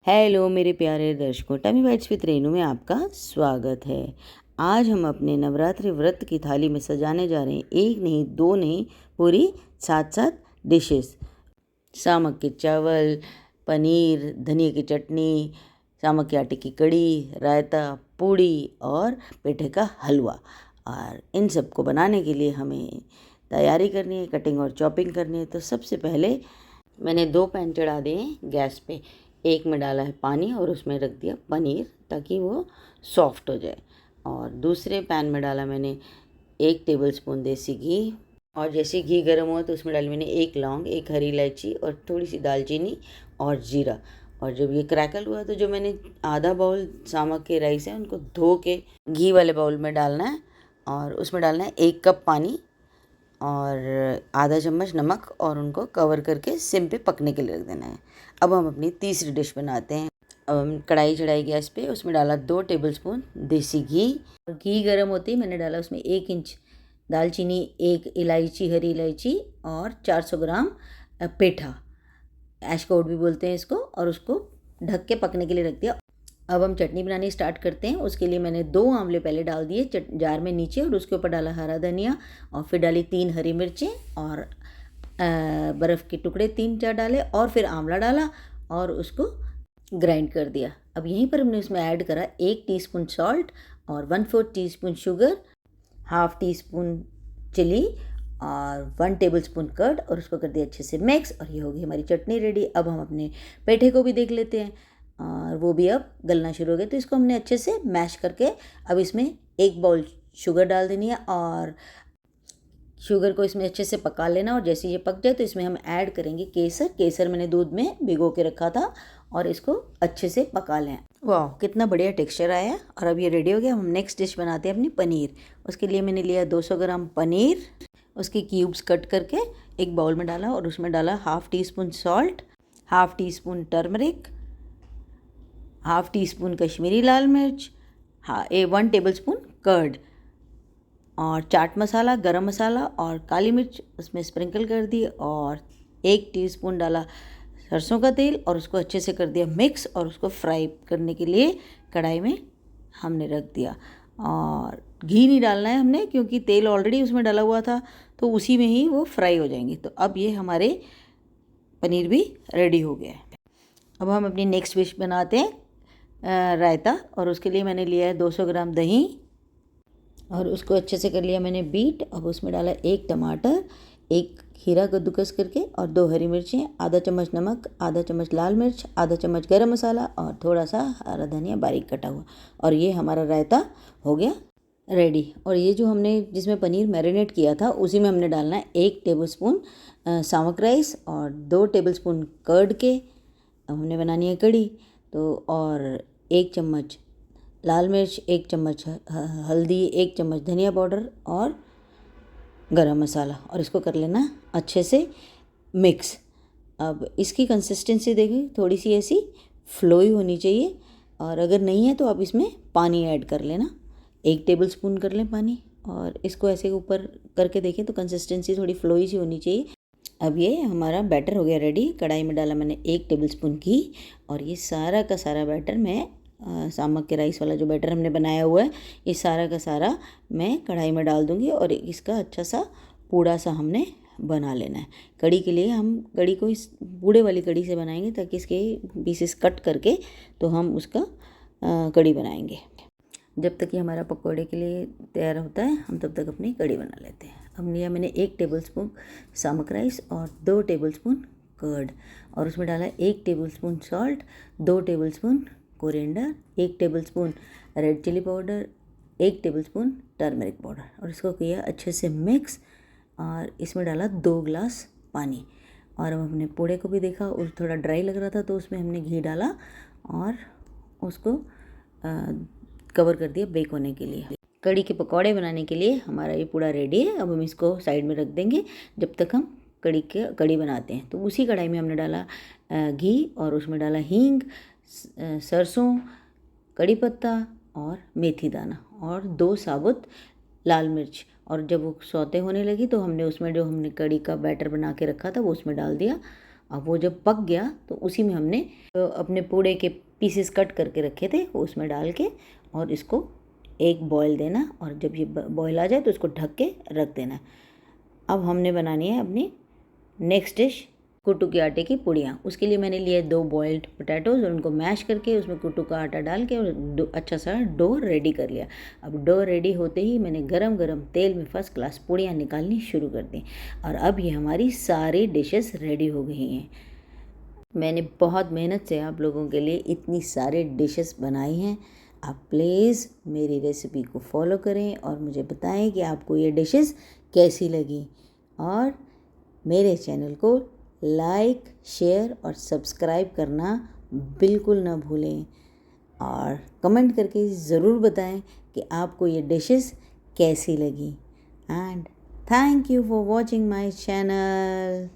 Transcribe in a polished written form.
Hello मेरे प्यारे दर्शकों, टमी बाइट्स विद रेनू में आपका स्वागत है। आज हम अपने नवरात्रि व्रत की थाली में सजाने जा रहे हैं एक नहीं, दो नहीं, पूरी 7 डिशेस। सामक के चावल, पनीर, धनिया की चटनी, सामक के आटे की कड़ी, रायता, पूड़ी और पेठे का हलवा। और इन सब को बनाने के लिए हमें तैयारी करनी है, कटिंग और चॉपिंग करनी है। तो सबसे पहले मैंने 2 पैन चढ़ा दिए गैस पे। एक में डाला है पानी और उसमें रख दिया पनीर ताकि वो सॉफ्ट हो जाए। और दूसरे पैन में डाला मैंने 1 टेबलस्पून देसी घी। और जैसे घी गर्म हुआ तो उसमें डाली मैंने 1 लौंग, 1 हरी इलायची और थोड़ी सी दालचीनी और जीरा। और जब ये क्रैकल हुआ तो जो मैंने आधा बाउल सामक के राइस है उनको धो के घी वाले बाउल में डालना है। और उसमें डालना है 1 कप पानी और आधा चम्मच नमक और उनको कवर करके सिम पे पकने के लिए रख देना है। अब हम अपनी तीसरी डिश बनाते हैं। अब हम कढ़ाई चढ़ाई गैस पे, उसमें डाला 2 टेबलस्पून देसी घी। घी गर्म होते ही मैंने डाला उसमें 1 इंच दालचीनी, 1 इलायची, हरी इलायची और 400 ग्राम पेठा, ऐशकोट भी बोलते हैं इसको, और उसको ढक के पकने के लिए रख दिया। अब हम चटनी बनानी स्टार्ट करते हैं। उसके लिए मैंने 2 आंवले पहले डाल दिए जार में नीचे, और उसके ऊपर डाला हरा धनिया और फिर डाली 3 हरी मिर्चें और बर्फ़ के टुकड़े 3-4 डाले और फिर आंवला डाला और उसको ग्राइंड कर दिया। अब यहीं पर हमने इसमें ऐड करा 1 टीस्पून सॉल्ट और 1/4 teaspoon sugar, half teaspoon chilli और 1 टेबलस्पून कर्ड, और उसको कर दिया अच्छे से मिक्स। और ये होगी हमारी चटनी रेडी। अब हम अपने पेठे को भी देख लेते हैं, और वो भी अब गलना शुरू हो गया। तो इसको हमने अच्छे से मैश करके अब इसमें 1 बाउल शुगर डाल देनी है और शुगर को इसमें अच्छे से पका लेना। और जैसे ये पक जाए तो इसमें हम ऐड करेंगे केसर। केसर मैंने दूध में भिगो के रखा था और इसको अच्छे से पका लें। वाह, कितना बढ़िया टेक्सचर आया। और अब ये रेडी हो गया। हम नेक्स्ट डिश बनाते हैं अपनी पनीर। उसके लिए मैंने लिया 200 ग्राम पनीर, उसके क्यूब्स कट करके एक बाउल में डाला और उसमें डाला half teaspoon salt, half teaspoon turmeric, half teaspoon Kashmiri लाल मिर्च, 1 टेबलस्पून कर्ड और चाट मसाला, गरम मसाला और काली मिर्च उसमें स्प्रिंकल कर दी। और 1 टीस्पून डाला सरसों का तेल और उसको अच्छे से कर दिया मिक्स। और उसको फ्राई करने के लिए कढ़ाई में हमने रख दिया। और घी नहीं डालना है हमने, क्योंकि तेल ऑलरेडी उसमें डाला हुआ था, तो उसी में ही वो फ्राई हो जाएंगे। तो अब ये हमारे पनीर भी रेडी हो गया है। अब हम अपनी नेक्स्ट डिश बनाते हैं रायता। और उसके लिए मैंने लिया है 200 ग्राम दही और उसको अच्छे से कर लिया मैंने बीट। अब उसमें डाला 1 टमाटर, 1 खीरा कद्दूकस करके और 2 हरी मिर्चें, आधा चम्मच नमक, आधा चम्मच लाल मिर्च, आधा चम्मच गरम मसाला और थोड़ा सा हरा धनिया बारीक कटा हुआ। और ये हमारा रायता हो गया रेडी। और ये जो हमने जिसमें पनीर मैरिनेट किया था उसी में हमने डालना है 1 टेबलस्पून सामक राइस और 2 टेबलस्पून कर्ड के। हमने बनानी है कड़ी। तो और 1 चम्मच लाल मिर्च, 1 चम्मच हल्दी, 1 चम्मच धनिया पाउडर और गरम मसाला, और इसको कर लेना अच्छे से मिक्स। अब इसकी कंसिस्टेंसी देखिए, थोड़ी सी ऐसी फ्लोई होनी चाहिए। और अगर नहीं है तो आप इसमें पानी ऐड कर लेना, 1 टेबलस्पून कर लें पानी। और इसको ऐसे ऊपर करके देखें तो कंसिस्टेंसी थोड़ी फ्लोई सी होनी चाहिए। अब ये हमारा बैटर हो गया रेडी। कढ़ाई में डाला मैंने 1 टेबलस्पून घी और ये सारा का सारा बैटर मैं सामक के राइस वाला जो बैटर हमने बनाया हुआ है, ये सारा का सारा मैं कढ़ाई में डाल दूँगी। और इसका अच्छा सा पूड़ा सा हमने बना लेना है। कड़ी के लिए हम कड़ी को इस पूड़े वाली कड़ी से बनाएंगे ताकि इसके पीसेस कट करके तो हम उसका कड़ी बनाएंगे। जब तक ये हमारा पकौड़े के लिए तैयार होता है हम तब तक अपनी कड़ी बना लेते हैं। अब लिया मैंने 1 टेबलस्पून सामक राइस और 2 टेबलस्पून कर्ड, और उसमें डाला 1 tablespoon salt, 2 tablespoon coriander, 1 tablespoon red chilli powder, 1 tablespoon turmeric powder, और इसको किया अच्छे से मिक्स। और इसमें डाला 2 ग्लास पानी। और अब हमने पूड़े को भी देखा और थोड़ा ड्राई लग रहा था तो उसमें हमने घी डाला और उसको कवर कर दिया बेक होने के लिए। कड़ी के पकौड़े बनाने के लिए हमारा ये पूड़ा रेडी है। अब हम इसको साइड में रख देंगे जब तक हम कड़ी बनाते हैं। तो उसी कढ़ाई में हमने डाला घी और उसमें डाला हींग, सरसों, कड़ी पत्ता और मेथी दाना और 2 साबुत लाल मिर्च। और जब वो सौते होने लगी तो हमने उसमें जो हमने कड़ी का बैटर बना के रखा था वो उसमें डाल दिया अब वो जब पक गया तो उसी में हमने अपने पूड़े के पीसेस कट करके रखे थे वो उसमें डाल के और इसको एक बॉईल देना, और जब ये बॉईल आ जाए तो इसको ढक के रख देना। अब हमने बनानी है अपनी नेक्स्ट डिश, कुट्टू के आटे की पूड़ियाँ। उसके लिए मैंने लिए 2 बॉइल्ड पोटैटोज़ और उनको मैश करके उसमें कुट्टू का आटा डाल के और अच्छा सा डो रेडी कर लिया। अब डो रेडी होते ही मैंने गरम गरम तेल में फर्स्ट क्लास पूड़ियाँ निकालनी शुरू कर दी, और अब ये हमारी सारी डिशेस रेडी हो गई हैं। मैंने बहुत मेहनत से आप लोगों के लिए इतनी सारे डिशेस बनाई हैं। आप प्लीज़ मेरी रेसिपी को फॉलो करें और मुझे बताएं कि आपको ये डिशेस कैसी लगी, और मेरे चैनल को लाइक, शेयर और सब्सक्राइब करना बिल्कुल ना भूलें, और कमेंट करके ज़रूर बताएं कि आपको ये डिशेस कैसी लगी। And thank you for watching my channel.